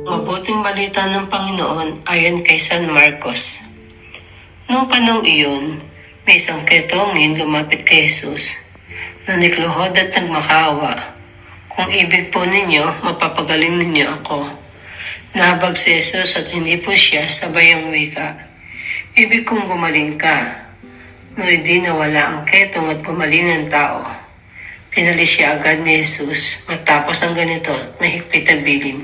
Mabuting balita ng Panginoon ayon kay San Marcos. Noong panahong iyon, may isang ketongin lumapit kay Jesus, nanikluhod at nagmakaawa. Kung ibig po ninyo, mapapagaling ninyo ako. Nahabag si Jesus at hindi po siya sabay ang wika. Ibig kong gumaling ka. Noy di nawala ang ketong at gumaling ang tao. Pinalis siya agad ni Jesus matapos ang ganito na higpit na bilin.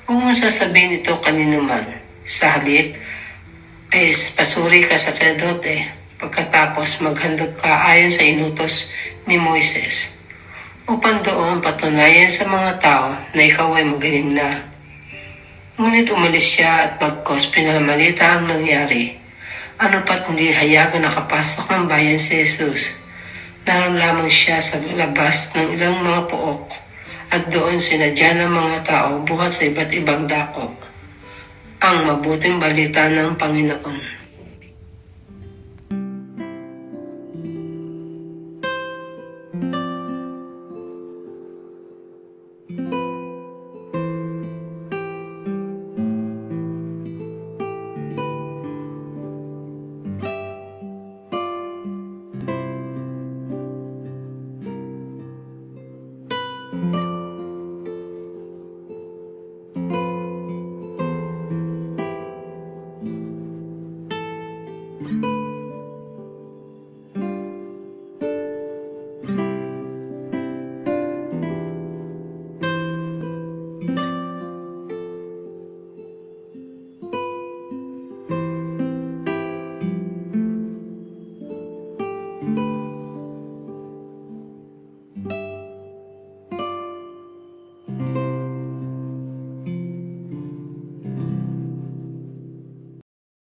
Huwag mong sasabihin ito kanino man. Sa halip, ay pasuri ka sa sacerdote pagkatapos maghandog ka ayon sa inutos ni Moises, upang doon patunayan sa mga tao na ikaw ay magaling na. Ngunit umalis siya at bagkos pinamalita ang nangyari. Ano pat hindi hayagan nakapasok ng bayan si Jesus. Naroon lamang siya sa labas ng ilang mga puok at doon sinadya ng mga tao buhat sa iba't ibang dako. Ang mabuting balita ng Panginoon.